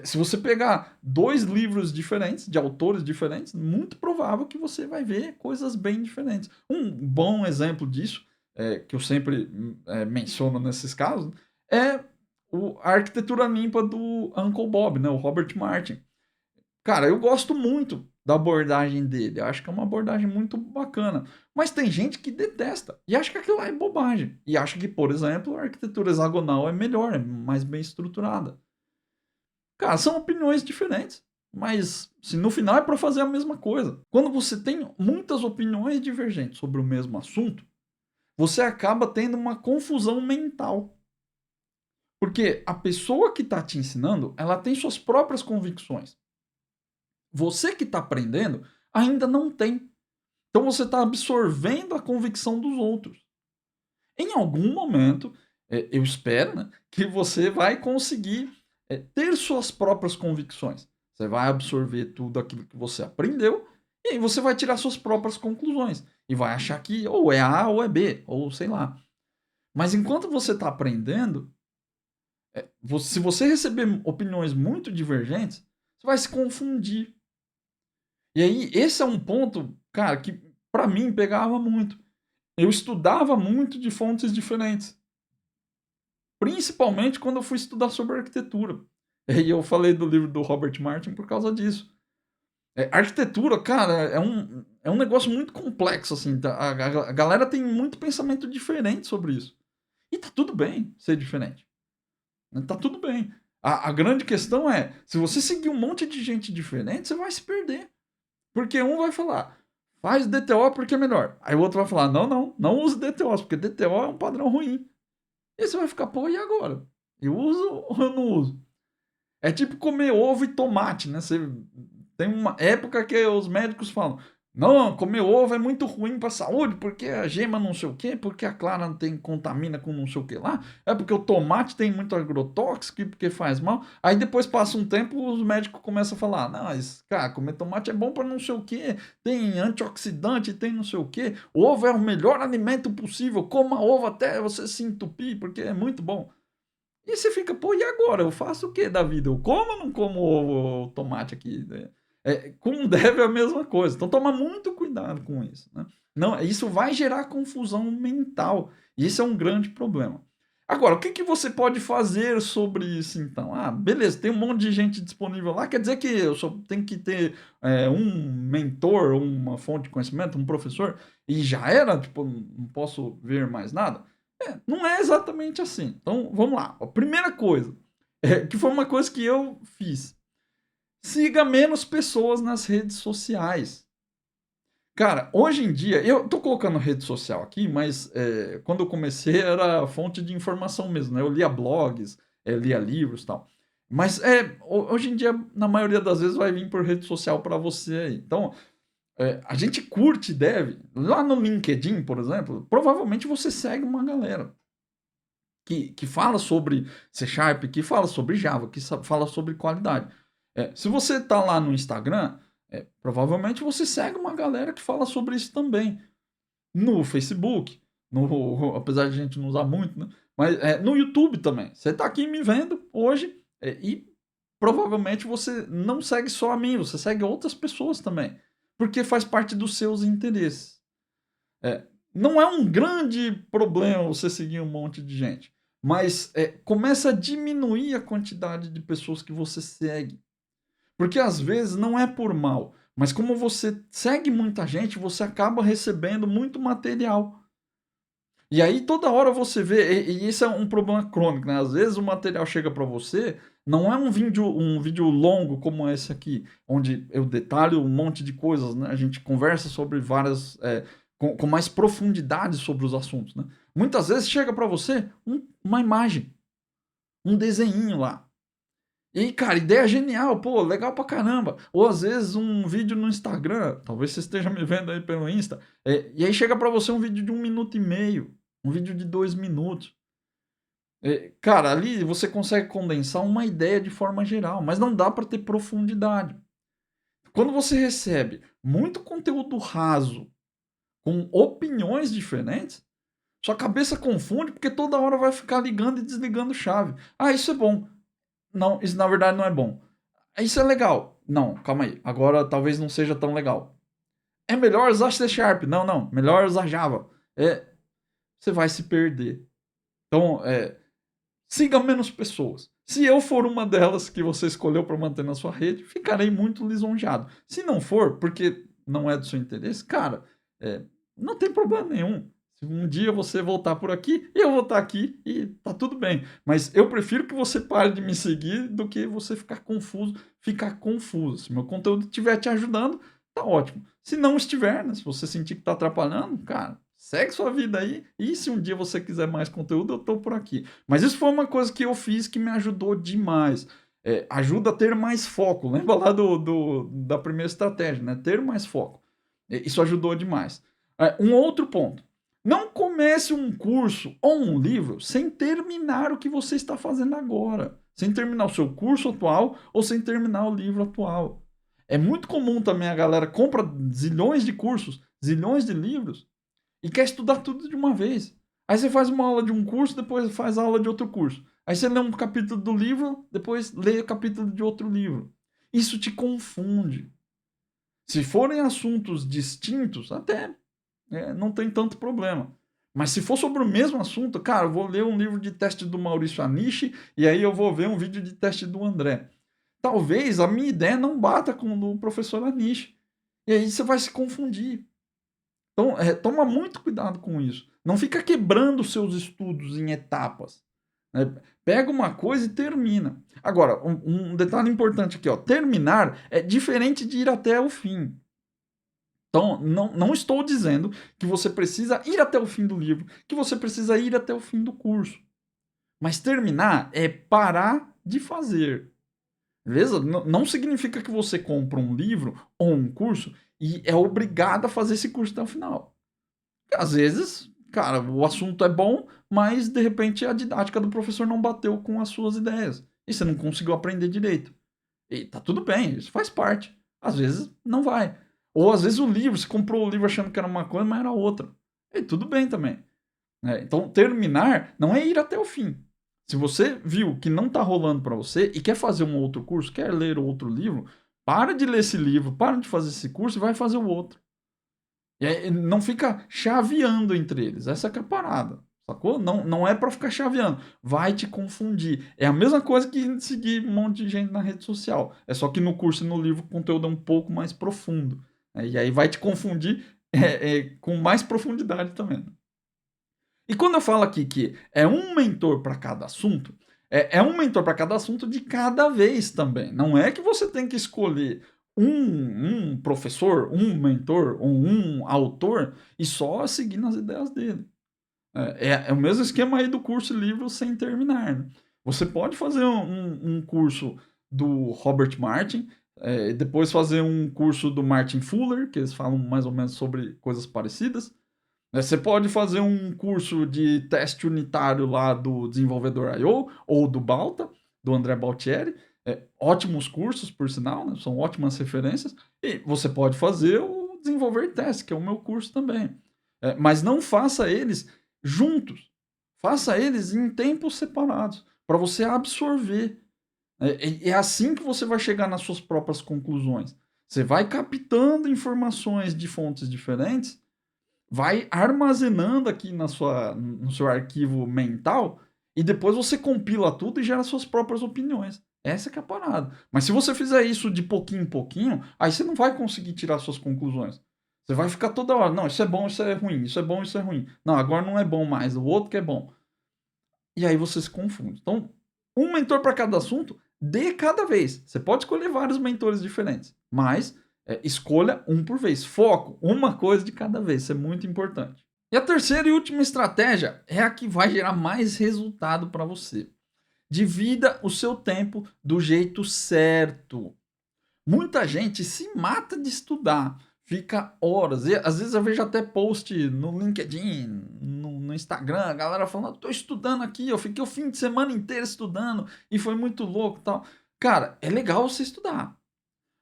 Se você pegar dois livros diferentes, de autores diferentes, muito provável que você vai ver coisas bem diferentes. Um bom exemplo disso, que eu sempre menciono nesses casos, é a arquitetura limpa do Uncle Bob, né, o Robert Martin. Cara, eu gosto muito da abordagem dele. Eu acho que é uma abordagem muito bacana. Mas tem gente que detesta e acha que aquilo lá é bobagem. E acha que, por exemplo, a arquitetura hexagonal é melhor, é mais bem estruturada. Cara, são opiniões diferentes. Mas se no final é para fazer a mesma coisa. Quando você tem muitas opiniões divergentes sobre o mesmo assunto, você acaba tendo uma confusão mental. Porque a pessoa que está te ensinando, ela tem suas próprias convicções. Você que está aprendendo ainda não tem. Então você está absorvendo a convicção dos outros. Em algum momento, eu espero, né, que você vai conseguir ter suas próprias convicções. Você vai absorver tudo aquilo que você aprendeu e aí você vai tirar suas próprias conclusões. E vai achar que ou é A ou é B, ou sei lá. Mas enquanto você está aprendendo, se você receber opiniões muito divergentes, você vai se confundir. E aí, esse é um ponto, cara, que para mim pegava muito. Eu estudava muito de fontes diferentes. Principalmente quando eu fui estudar sobre arquitetura. E eu falei do livro do Robert Martin por causa disso. Arquitetura, cara, é um negócio muito complexo, assim. A galera tem muito pensamento diferente sobre isso. E tá tudo bem ser diferente. Tá tudo bem. A grande questão é, se você seguir um monte de gente diferente, você vai se perder. Porque um vai falar, faz DTO porque é melhor. Aí o outro vai falar, não use DTOs, porque DTO é um padrão ruim. E você vai ficar, pô, e agora? Eu uso ou eu não uso? É tipo comer ovo e tomate, né? Você tem uma época que os médicos falam: não, comer ovo é muito ruim para a saúde, porque a gema não sei o quê, porque a clara não tem contamina com não sei o que lá, é porque o tomate tem muito agrotóxico, porque faz mal. Aí depois passa um tempo, os médicos começam a falar: não, mas, cara, comer tomate é bom para não sei o quê, tem antioxidante, tem não sei o quê, ovo é o melhor alimento possível, coma ovo até você se entupir, porque é muito bom. E você fica, pô, e agora? Eu faço o que da vida? Eu como ou não como o tomate aqui? Com deve é a mesma coisa. Então toma muito cuidado com isso, né? Não, isso vai gerar confusão mental. E isso é um grande problema. Agora, o que, que você pode fazer sobre isso então? Ah, beleza, tem um monte de gente disponível lá, quer dizer que eu só tenho que ter um mentor, uma fonte de conhecimento, um professor, e já era? Tipo, não posso ver mais nada? Não é exatamente assim. Então, vamos lá. A primeira coisa, que foi uma coisa que eu fiz. Siga menos pessoas nas redes sociais. Cara, hoje em dia, eu tô colocando rede social aqui, mas quando eu comecei era fonte de informação mesmo, né? Eu lia blogs, lia livros e tal. Mas hoje em dia, na maioria das vezes, vai vir por rede social para você aí. Então, a gente curte, deve. Lá no LinkedIn, por exemplo, provavelmente você segue uma galera que fala sobre C Sharp, que fala sobre Java, que fala sobre qualidade. Se você está lá no Instagram, provavelmente você segue uma galera que fala sobre isso também. No Facebook, apesar de a gente não usar muito, né? Mas no YouTube também. Você está aqui me vendo hoje e provavelmente você não segue só a mim, você segue outras pessoas também. Porque faz parte dos seus interesses. Não é um grande problema você seguir um monte de gente, mas começa a diminuir a quantidade de pessoas que você segue. Porque às vezes não é por mal, mas como você segue muita gente, você acaba recebendo muito material. E aí toda hora você vê, e isso é um problema crônico, né? Às vezes o material chega para você, não é um vídeo longo como esse aqui, onde eu detalho um monte de coisas, né? A gente conversa sobre várias, com mais profundidade sobre os assuntos, né? Muitas vezes chega para você uma imagem, um desenho lá. E aí, cara, ideia genial, pô, legal pra caramba. Ou às vezes um vídeo no Instagram, talvez você esteja me vendo aí pelo Insta, e aí chega pra você um vídeo de 1 minuto e meio, um vídeo de 2 minutos. Cara, ali você consegue condensar uma ideia de forma geral, mas não dá pra ter profundidade. Quando você recebe muito conteúdo raso, com opiniões diferentes, sua cabeça confunde porque toda hora vai ficar ligando e desligando chave. Ah, isso é bom. Não, isso na verdade não é bom. Isso é legal. Não, calma aí. Agora talvez não seja tão legal. É melhor usar C Sharp. Não, não. Melhor usar Java. Você vai se perder. Então, siga menos pessoas. Se eu for uma delas que você escolheu para manter na sua rede, ficarei muito lisonjeado. Se não for, porque não é do seu interesse, cara, não tem problema nenhum. Se um dia você voltar por aqui, eu vou estar aqui e tá tudo bem. Mas eu prefiro que você pare de me seguir do que você ficar confuso, Se meu conteúdo estiver te ajudando, tá ótimo. Se não estiver, né, se você sentir que tá atrapalhando, cara, segue sua vida aí. E se um dia você quiser mais conteúdo, eu tô por aqui. Mas isso foi uma coisa que eu fiz que me ajudou demais. Ajuda a ter mais foco. Lembra lá da primeira estratégia, né? Ter mais foco. Isso ajudou demais. Um outro ponto. Não comece um curso ou um livro sem terminar o que você está fazendo agora. Sem terminar o seu curso atual ou sem terminar o livro atual. É muito comum também a galera compra zilhões de cursos, zilhões de livros e quer estudar tudo de uma vez. Aí você faz uma aula de um curso, depois faz aula de outro curso. Aí você lê um capítulo do livro, depois lê o capítulo de outro livro. Isso te confunde. Se forem assuntos distintos, até não tem tanto problema. Mas se for sobre o mesmo assunto, cara, eu vou ler um livro de teste do Maurício Anishi e aí eu vou ver um vídeo de teste do André. Talvez a minha ideia não bata com o do professor Anishi. E aí você vai se confundir. Então, toma muito cuidado com isso. Não fica quebrando seus estudos em etapas. Né? Pega uma coisa e termina. Agora, um detalhe importante aqui, ó. Terminar é diferente de ir até o fim. Então, não estou dizendo que você precisa ir até o fim do livro, que você precisa ir até o fim do curso. Mas terminar é parar de fazer. Beleza? Não significa que você compra um livro ou um curso e é obrigado a fazer esse curso até o final. Às vezes, cara, o assunto é bom, mas de repente a didática do professor não bateu com as suas ideias. E você não conseguiu aprender direito. E tá tudo bem, isso faz parte. Às vezes não vai. Ou às vezes o livro, você comprou o livro achando que era uma coisa, mas era outra. E tudo bem também. Então, terminar não é ir até o fim. Se você viu que não está rolando para você e quer fazer um outro curso, quer ler outro livro, para de ler esse livro, para de fazer esse curso e vai fazer o outro. E aí, não fica chaveando entre eles. Essa que é a parada. Sacou? Não é para ficar chaveando. Vai te confundir. É a mesma coisa que seguir um monte de gente na rede social. É só que no curso e no livro o conteúdo é um pouco mais profundo. E aí vai te confundir com mais profundidade também. E quando eu falo aqui que é um mentor para cada assunto, é um mentor para cada assunto de cada vez também. Não é que você tem que escolher um professor, um mentor ou um autor e só seguir nas ideias dele. É o mesmo esquema aí do curso livro sem terminar. Né? Você pode fazer um curso do Robert Martin, depois fazer um curso do Martin Fuller, que eles falam mais ou menos sobre coisas parecidas. Você pode fazer um curso de teste unitário lá do desenvolvedor I/O ou do Balta, do André Baltieri. Ótimos cursos, por sinal, né? São ótimas referências. E você pode fazer o desenvolver teste, que é o meu curso também. Mas não faça eles juntos. Faça eles em tempos separados, para você absorver. É assim que você vai chegar nas suas próprias conclusões. Você vai captando informações de fontes diferentes, vai armazenando aqui no seu arquivo mental e depois você compila tudo e gera suas próprias opiniões. Essa que é a parada. Mas se você fizer isso de pouquinho em pouquinho, aí você não vai conseguir tirar suas conclusões. Você vai ficar toda hora, não, isso é bom, isso é ruim, isso é bom, isso é ruim. Não, agora não é bom mais, o outro que é bom. E aí você se confunde. Então, um mentor para cada assunto, de cada vez. Você pode escolher vários mentores diferentes, mas escolha um por vez. Foco, uma coisa de cada vez. Isso é muito importante. E a terceira e última estratégia é a que vai gerar mais resultado para você. Divida o seu tempo do jeito certo. Muita gente se mata de estudar, fica horas. E às vezes eu vejo até post no LinkedIn, no Instagram, a galera falando: tô estudando aqui, eu fiquei o fim de semana inteiro estudando e foi muito louco e tal. Cara, é legal você estudar,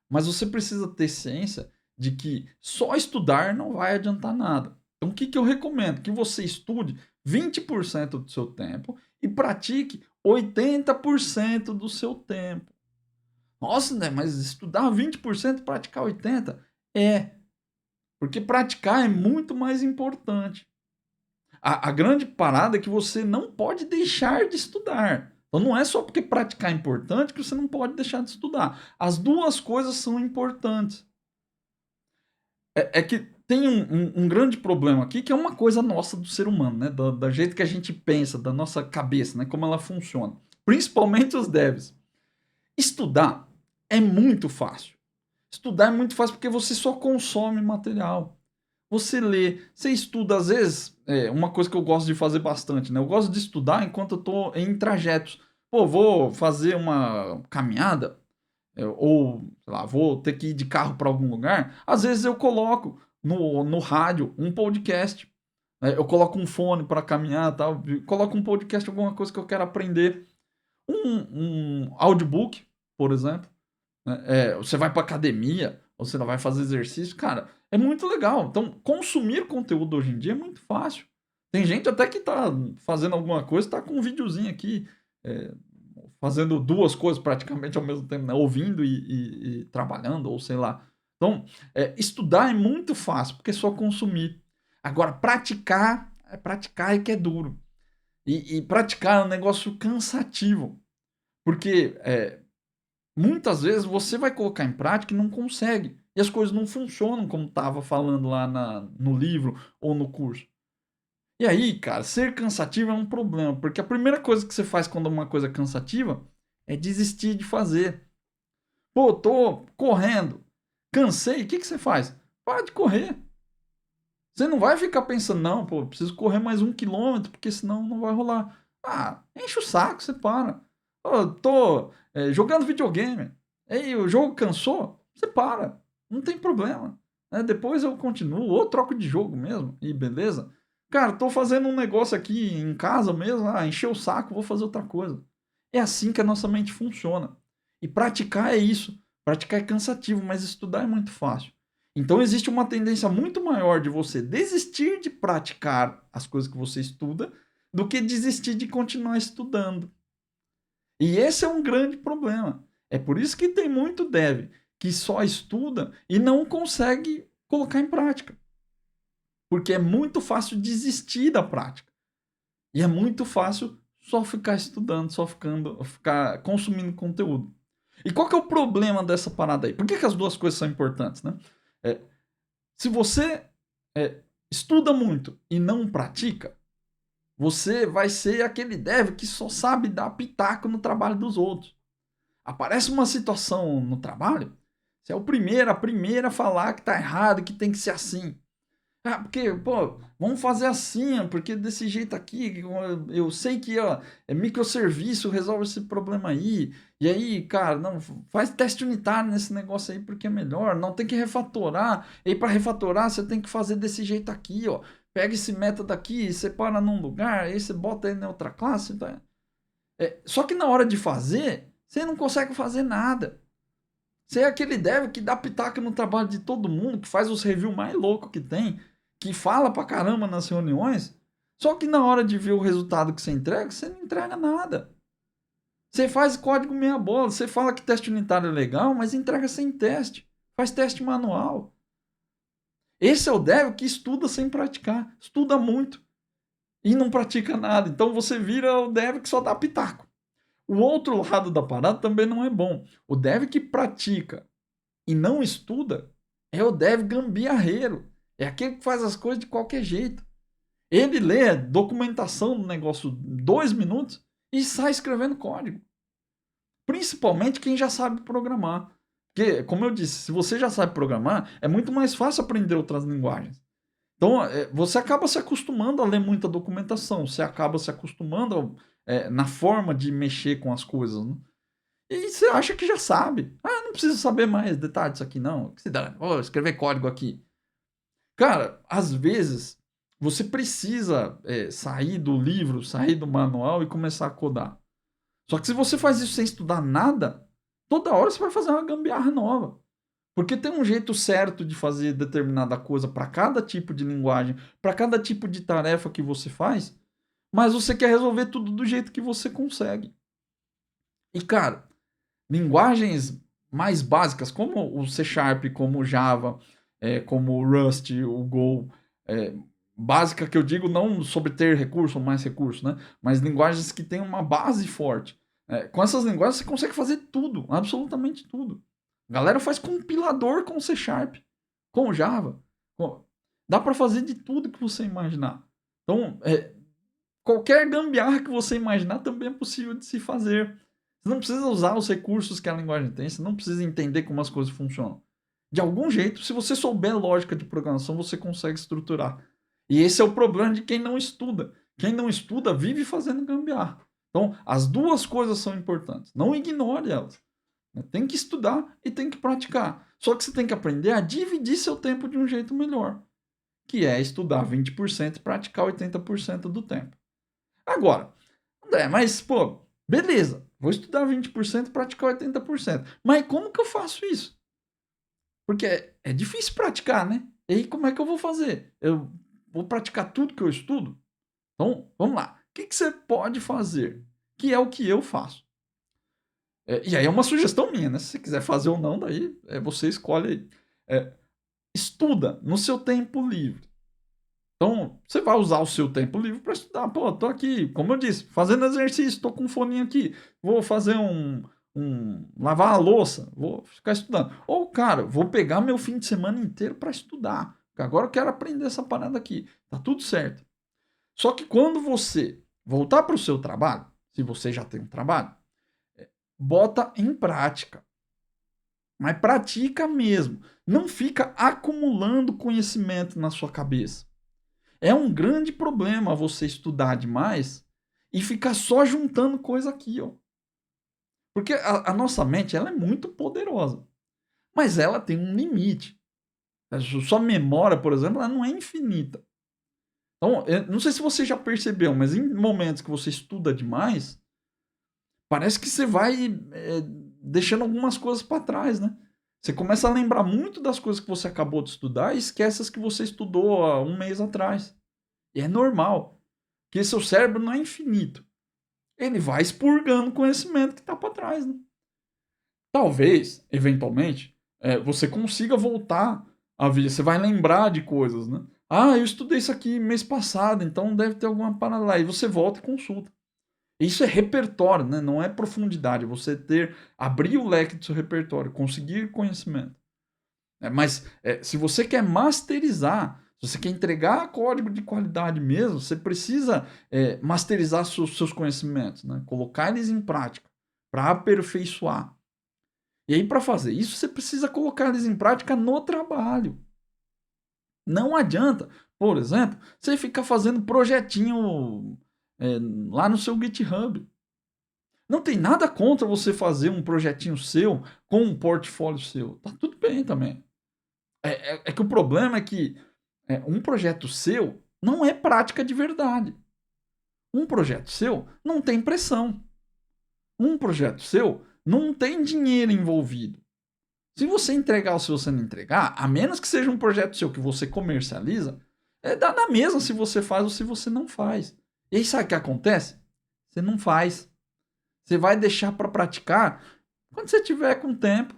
mas você precisa ter ciência de que só estudar não vai adiantar nada. Então, o que, que eu recomendo? Que você estude 20% do seu tempo e pratique 80% do seu tempo. Nossa, né, mas estudar 20% e praticar 80%? Porque praticar é muito mais importante. A grande parada é que você não pode deixar de estudar. Então não é só porque praticar é importante que você não pode deixar de estudar. As duas coisas são importantes. É que tem um grande problema aqui, que é uma coisa nossa do ser humano, né? Da jeito que a gente pensa, da nossa cabeça, né? Como ela funciona. Principalmente os devs. Estudar é muito fácil. Estudar é muito fácil porque você só consome material. Você lê, você estuda, às vezes, uma coisa que eu gosto de fazer bastante, né? Eu gosto de estudar enquanto eu estou em trajetos. Pô, vou fazer uma caminhada, ou, sei lá, vou ter que ir de carro para algum lugar. Às vezes eu coloco no rádio um podcast. Eu coloco um fone para caminhar, tal, coloco um podcast, alguma coisa que eu quero aprender. Um audiobook, por exemplo. Você vai para academia, ou você vai fazer exercício, cara, é muito legal. Então, consumir conteúdo hoje em dia é muito fácil. Tem gente até que tá fazendo alguma coisa, tá com um videozinho aqui, é, fazendo duas coisas praticamente ao mesmo tempo, né? Ouvindo e trabalhando, ou sei lá. Então, estudar é muito fácil, porque é só consumir. Agora, praticar é que é duro. E praticar é um negócio cansativo. Porque muitas vezes você vai colocar em prática e não consegue. E as coisas não funcionam como estava falando lá no livro ou no curso. E aí, cara, ser cansativo é um problema. Porque a primeira coisa que você faz quando uma coisa é cansativa é desistir de fazer. Pô, tô correndo. Cansei. O que você faz? Para de correr. Você não vai ficar pensando, não, pô, preciso correr mais 1 quilômetro, porque senão não vai rolar. Enche o saco, você para. Eu tô jogando videogame. Aí o jogo cansou, você para. Não tem problema. Depois eu continuo, ou troco de jogo mesmo, e beleza. Cara, tô fazendo um negócio aqui em casa mesmo, encheu o saco, vou fazer outra coisa. É assim que a nossa mente funciona. E praticar é isso. Praticar é cansativo, mas estudar é muito fácil. Então existe uma tendência muito maior de você desistir de praticar as coisas que você estuda do que desistir de continuar estudando. E esse é um grande problema. É por isso que tem muito dev que só estuda e não consegue colocar em prática. Porque é muito fácil desistir da prática. E é muito fácil só ficar estudando, só ficar consumindo conteúdo. E qual que é o problema dessa parada aí? Por que as duas coisas são importantes, né? Se você estuda muito e não pratica, você vai ser aquele dev que só sabe dar pitaco no trabalho dos outros. Aparece uma situação no trabalho, você é a primeira a falar que tá errado, que tem que ser assim. Porque, vamos fazer assim, porque desse jeito aqui, eu sei que microserviço resolve esse problema aí. E aí, cara, não, faz teste unitário nesse negócio aí porque é melhor. Não tem que refatorar. E aí, para refatorar, você tem que fazer desse jeito aqui, ó. Pega esse método aqui, separa num lugar, aí você bota ele na outra classe. Tá? Só que na hora de fazer, você não consegue fazer nada. Você é aquele dev que dá pitaco no trabalho de todo mundo, que faz os reviews mais loucos que tem, que fala pra caramba nas reuniões, só que na hora de ver o resultado que você entrega, você não entrega nada. Você faz código meia bola, você fala que teste unitário é legal, mas entrega sem teste. Faz teste manual. Esse é o dev que estuda sem praticar, estuda muito e não pratica nada. Então você vira o dev que só dá pitaco. O outro lado da parada também não é bom. O dev que pratica e não estuda é o dev gambiarreiro. É aquele que faz as coisas de qualquer jeito. Ele lê a documentação do negócio 2 minutos e sai escrevendo código. Principalmente quem já sabe programar. Porque, como eu disse, se você já sabe programar, é muito mais fácil aprender outras linguagens. Então, você acaba se acostumando a ler muita documentação, você acaba se acostumando na forma de mexer com as coisas. Né? E você acha que já sabe. Não precisa saber mais detalhes disso aqui, não. Que se dá? Vou escrever código aqui. Cara, às vezes você precisa sair do livro, sair do manual e começar a codar. Só que se você faz isso sem estudar nada, toda hora você vai fazer uma gambiarra nova. Porque tem um jeito certo de fazer determinada coisa para cada tipo de linguagem, para cada tipo de tarefa que você faz, mas você quer resolver tudo do jeito que você consegue. E cara, linguagens mais básicas, como o C Sharp, como o Java, como o Rust, o Go, básica que eu digo não sobre ter recurso ou mais recurso, né? Mas linguagens que têm uma base forte. Com essas linguagens você consegue fazer tudo, absolutamente tudo. A galera faz compilador com C Sharp, com Java. Dá para fazer de tudo que você imaginar. Então, qualquer gambiarra que você imaginar também é possível de se fazer. Você não precisa usar os recursos que a linguagem tem, você não precisa entender como as coisas funcionam. De algum jeito, se você souber lógica de programação, você consegue estruturar. E esse é o problema de quem não estuda. Quem não estuda vive fazendo gambiarra. Então, as duas coisas são importantes. Não ignore elas. Tem que estudar e tem que praticar. Só que você tem que aprender a dividir seu tempo de um jeito melhor. Que é estudar 20% e praticar 80% do tempo. Agora, André, mas, beleza. Vou estudar 20% e praticar 80%. Mas como que eu faço isso? Porque é difícil praticar, né? E aí como é que eu vou fazer? Eu vou praticar tudo que eu estudo? Então, vamos lá. O que você pode fazer? Que é o que eu faço. E aí é uma sugestão minha, né? Se você quiser fazer ou não, daí você escolhe aí. Estuda no seu tempo livre. Então, você vai usar o seu tempo livre para estudar. Tô aqui, como eu disse, fazendo exercício, tô com um foninho aqui. Vou fazer lavar a louça, vou ficar estudando. Ou, cara, vou pegar meu fim de semana inteiro para estudar. Agora eu quero aprender essa parada aqui. Tá tudo certo. Só que quando você voltar para o seu trabalho, se você já tem um trabalho, bota em prática. Mas pratica mesmo. Não fica acumulando conhecimento na sua cabeça. É um grande problema você estudar demais e ficar só juntando coisa aqui, ó. Porque a nossa mente, ela é muito poderosa, mas ela tem um limite. A sua memória, por exemplo, ela não é infinita. Então, eu não sei se você já percebeu, mas em momentos que você estuda demais, parece que você vai deixando algumas coisas para trás, né? Você começa a lembrar muito das coisas que você acabou de estudar e esquece as que você estudou há um mês atrás. E é normal, porque seu cérebro não é infinito. Ele vai expurgando conhecimento que está para trás, né? Talvez, eventualmente, você consiga voltar a vida. Você vai lembrar de coisas, né? Ah, eu estudei isso aqui mês passado, então deve ter alguma parada lá. E você volta e consulta. Isso é repertório, né? Não é profundidade. Você abrir o leque do seu repertório, conseguir conhecimento. Mas se você quer masterizar, se você quer entregar código de qualidade mesmo, você precisa masterizar seus conhecimentos, né? Colocar eles em prática para aperfeiçoar. E aí, para fazer isso, você precisa colocar eles em prática no trabalho. Não adianta, por exemplo, você ficar fazendo projetinho lá no seu GitHub. Não tem nada contra você fazer um projetinho seu com um portfólio seu. Tá tudo bem também. É que o problema é que um projeto seu não é prática de verdade. Um projeto seu não tem pressão. Um projeto seu não tem dinheiro envolvido. Se você entregar ou se você não entregar, a menos que seja um projeto seu que você comercializa, dá na mesma se você faz ou se você não faz. E aí sabe o que acontece? Você não faz. Você vai deixar para praticar quando você tiver com tempo.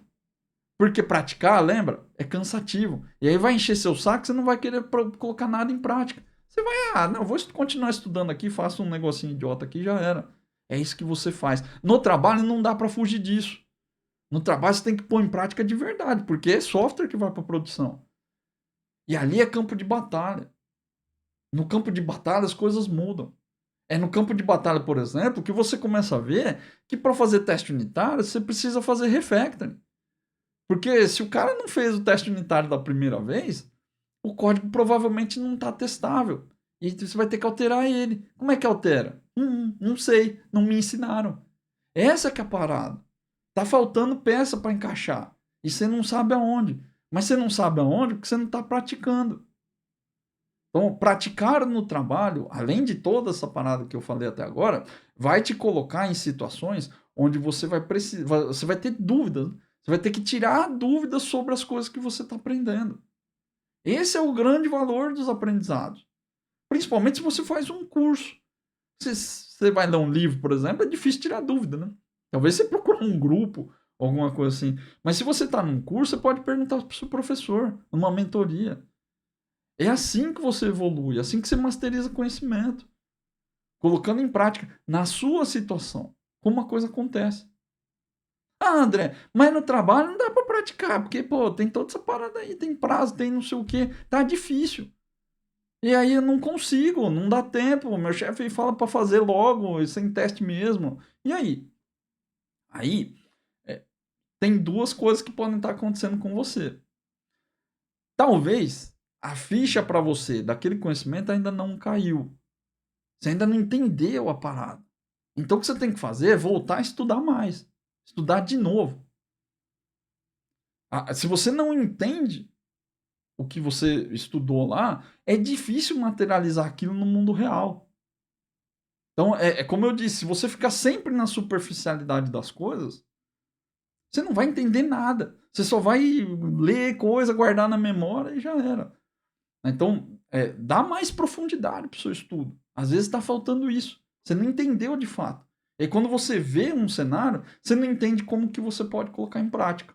Porque praticar, lembra, é cansativo. E aí vai encher seu saco, você não vai querer colocar nada em prática. Você vai, não, vou continuar estudando aqui, faço um negocinho idiota aqui, já era. É isso que você faz. No trabalho não dá para fugir disso. No trabalho você tem que pôr em prática de verdade, porque é software que vai para produção. E ali é campo de batalha. No campo de batalha as coisas mudam. É no campo de batalha, por exemplo, que você começa a ver que para fazer teste unitário você precisa fazer refactoring. Porque se o cara não fez o teste unitário da primeira vez, o código provavelmente não está testável. E você vai ter que alterar ele. Como é que altera? Não sei, não me ensinaram. Essa que é a parada. Tá faltando peça para encaixar. E você não sabe aonde. Mas você não sabe aonde porque você não está praticando. Então, praticar no trabalho, além de toda essa parada que eu falei até agora, vai te colocar em situações onde você vai precisar, você vai ter dúvidas. Você vai ter que tirar dúvidas sobre as coisas que você está aprendendo. Esse é o grande valor dos aprendizados. Principalmente se você faz um curso. Se você vai ler um livro, por exemplo, é difícil tirar dúvida, né? Talvez você procure um grupo, alguma coisa assim. Mas se você está num curso, você pode perguntar para o seu professor, numa mentoria. É assim que você evolui, é assim que você masteriza conhecimento. Colocando em prática, na sua situação, como a coisa acontece. Ah, André, mas no trabalho não dá para praticar, porque, pô, tem toda essa parada aí, tem prazo, tem não sei o quê, tá difícil. E aí eu não consigo, não dá tempo, meu chefe fala para fazer logo, sem teste mesmo. E aí? Aí, tem duas coisas que podem estar acontecendo com você. Talvez a ficha para você daquele conhecimento ainda não caiu. Você ainda não entendeu a parada. Então o que você tem que fazer é voltar a estudar mais. Estudar de novo. Se você não entende o que você estudou lá, é difícil materializar aquilo no mundo real. Então, como eu disse, se você ficar sempre na superficialidade das coisas, você não vai entender nada. Você só vai ler coisa, guardar na memória e já era. Então, dá mais profundidade para o seu estudo. Às vezes está faltando isso. Você não entendeu de fato. E quando você vê um cenário, você não entende como que você pode colocar em prática.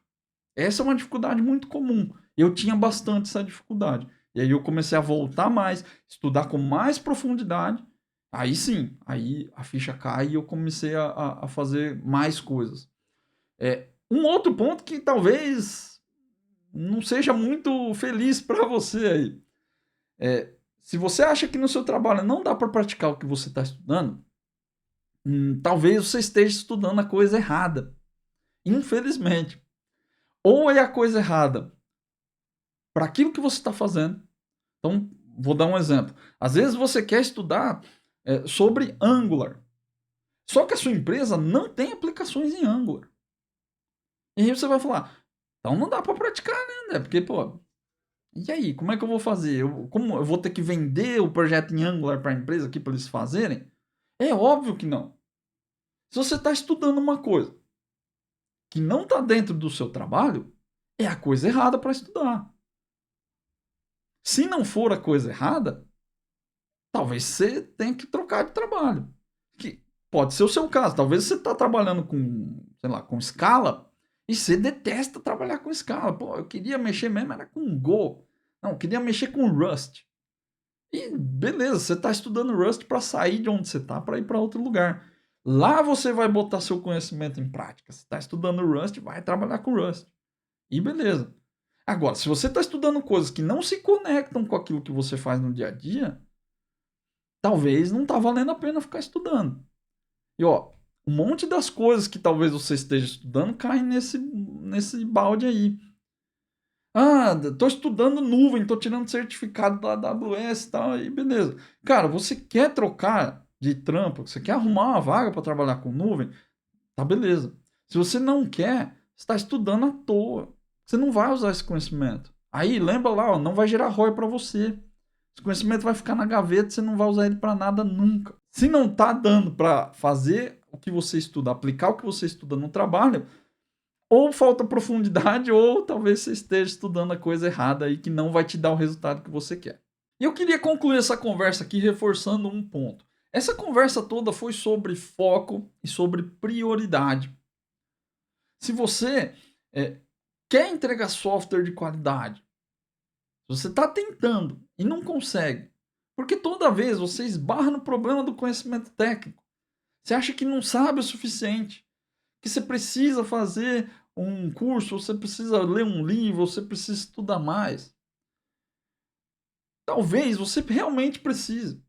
Essa é uma dificuldade muito comum. Eu tinha bastante essa dificuldade. E aí eu comecei a voltar mais, estudar com mais profundidade. Aí sim, aí a ficha cai e eu comecei a fazer mais coisas. Um outro ponto que talvez não seja muito feliz para você aí. Se você acha que no seu trabalho não dá para praticar o que você está estudando, talvez você esteja estudando a coisa errada. Infelizmente. Ou é a coisa errada para aquilo que você está fazendo. Então, vou dar um exemplo. Às vezes você quer estudar sobre Angular. Só que a sua empresa não tem aplicações em Angular. E aí você vai falar, então não dá para praticar, né? Porque, pô, e aí, como é que eu vou fazer? Como eu vou ter que vender o projeto em Angular para a empresa aqui para eles fazerem? É óbvio que não. Se você está estudando uma coisa que não está dentro do seu trabalho, é a coisa errada para estudar. Se não for a coisa errada, talvez você tenha que trocar de trabalho. Que pode ser o seu caso. Talvez você está trabalhando com, sei lá, com Scala e você detesta trabalhar com Scala. Pô, eu queria mexer mesmo era com Go. Não, eu queria mexer com Rust. E beleza, você está estudando Rust para sair de onde você está para ir para outro lugar. Lá você vai botar seu conhecimento em prática. Você está estudando Rust, vai trabalhar com Rust. E beleza. Agora, se você está estudando coisas que não se conectam com aquilo que você faz no dia a dia, talvez não está valendo a pena ficar estudando. E ó, um monte das coisas que talvez você esteja estudando caem nesse balde aí. Ah, tô estudando nuvem, tô tirando certificado da AWS e tal, e beleza. Cara, você quer trocar de trampo, você quer arrumar uma vaga para trabalhar com nuvem, tá beleza. Se você não quer, você está estudando à toa. Você não vai usar esse conhecimento. Aí, lembra lá, ó, não vai gerar ROI para você. Esse conhecimento vai ficar na gaveta, você não vai usar ele para nada nunca. Se não tá dando para fazer o que você estuda, aplicar o que você estuda no trabalho, ou falta profundidade, ou talvez você esteja estudando a coisa errada aí que não vai te dar o resultado que você quer. E eu queria concluir essa conversa aqui reforçando um ponto. Essa conversa toda foi sobre foco e sobre prioridade. Se você quer entregar software de qualidade, você está tentando e não consegue, porque toda vez você esbarra no problema do conhecimento técnico. Você acha que não sabe o suficiente, que você precisa fazer um curso, você precisa ler um livro, você precisa estudar mais. Talvez você realmente precise.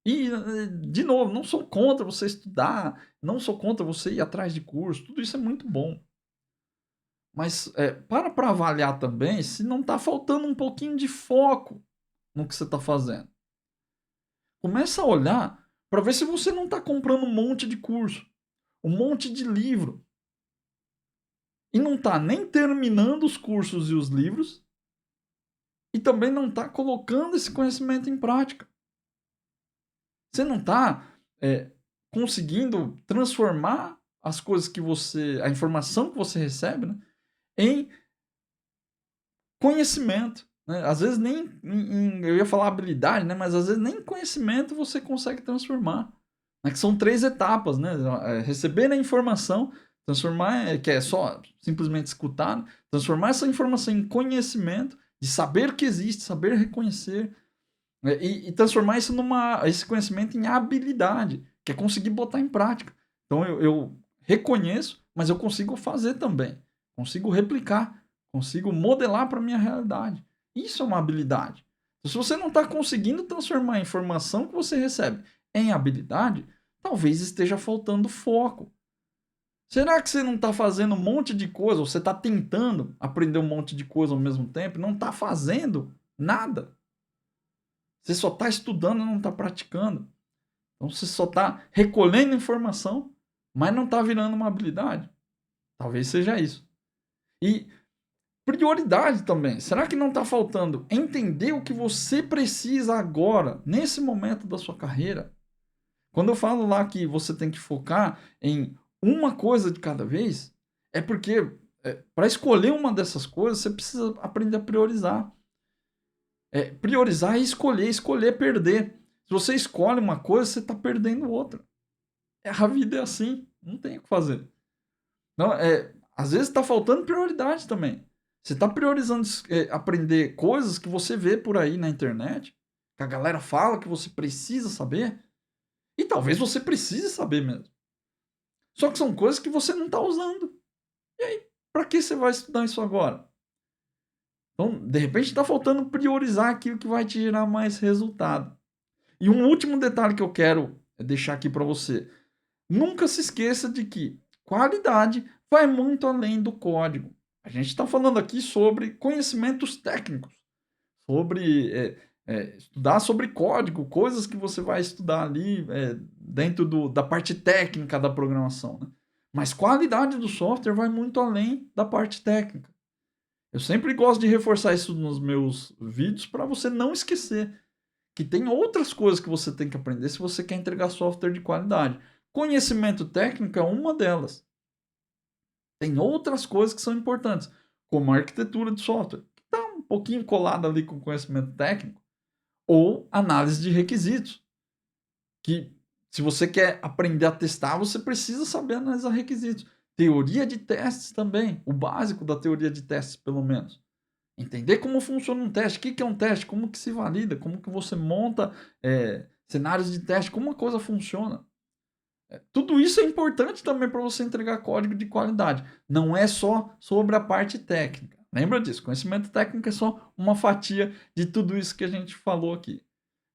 E, de novo, não sou contra você estudar, não sou contra você ir atrás de curso, tudo isso é muito bom. Mas para avaliar também se não está faltando um pouquinho de foco no que você está fazendo. Começa a olhar para ver se você não está comprando um monte de curso, um monte de livro. E não está nem terminando os cursos e os livros, e também não está colocando esse conhecimento em prática. Você não está conseguindo transformar as coisas que você, a informação que você recebe, né, em conhecimento. Né? Às vezes nem, eu ia falar habilidade, né, mas às vezes nem conhecimento você consegue transformar. Né, que são 3 etapas, né? Receber a informação, transformar, que é só simplesmente escutar, né? Transformar essa informação em conhecimento, de saber que existe, saber reconhecer, né? E transformar esse conhecimento em habilidade, que é conseguir botar em prática. Então eu reconheço, mas eu consigo fazer também, consigo replicar, consigo modelar para a minha realidade. Isso é uma habilidade. Então, se você não está conseguindo transformar a informação que você recebe em habilidade, talvez esteja faltando foco. Será que você não está fazendo um monte de coisa, ou você está tentando aprender um monte de coisa ao mesmo tempo e não está fazendo nada? Você só está estudando e não está praticando. Então você só está recolhendo informação, mas não está virando uma habilidade. Talvez seja isso. E prioridade também. Será que não está faltando entender o que você precisa agora, nesse momento da sua carreira? Quando eu falo lá que você tem que focar em uma coisa de cada vez, é porque para escolher uma dessas coisas, você precisa aprender a priorizar. Priorizar é escolher é perder. Se você escolhe uma coisa, você está perdendo outra. A vida é assim, não tem o que fazer. Não, às vezes está faltando prioridade também. Você está priorizando aprender coisas que você vê por aí na internet, que a galera fala que você precisa saber, e talvez você precise saber mesmo. Só que são coisas que você não está usando. E aí, para que você vai estudar isso agora? Então, de repente, está faltando priorizar aquilo que vai te gerar mais resultado. E um último detalhe que eu quero deixar aqui para você. Nunca se esqueça de que qualidade vai muito além do código. A gente está falando aqui sobre conhecimentos técnicos, sobre estudar sobre código, coisas que você vai estudar ali dentro da parte técnica da programação, né? Mas qualidade do software vai muito além da parte técnica. Eu sempre gosto de reforçar isso nos meus vídeos para você não esquecer que tem outras coisas que você tem que aprender se você quer entregar software de qualidade. Conhecimento técnico é uma delas. Tem outras coisas que são importantes, como a arquitetura de software, que está um pouquinho colada ali com conhecimento técnico, ou análise de requisitos, que se você quer aprender a testar, você precisa saber analisar requisitos. Teoria de testes também, o básico da teoria de testes, pelo menos. Entender como funciona um teste, o que é um teste, como que se valida, como que você monta cenários de teste, como a coisa funciona. Tudo isso é importante também para você entregar código de qualidade. Não é só sobre a parte técnica. Lembra disso, conhecimento técnico é só uma fatia de tudo isso que a gente falou aqui.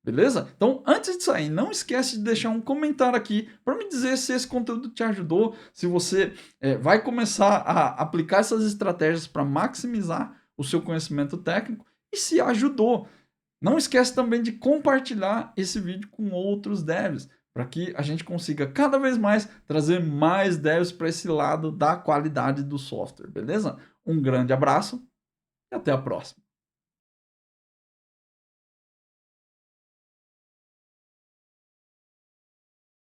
Beleza? Então, antes de sair, não esquece de deixar um comentário aqui para me dizer se esse conteúdo te ajudou, se você vai começar a aplicar essas estratégias para maximizar o seu conhecimento técnico e se ajudou. Não esquece também de compartilhar esse vídeo com outros devs, para que a gente consiga cada vez mais trazer mais devs para esse lado da qualidade do software, beleza? Um grande abraço e até a próxima.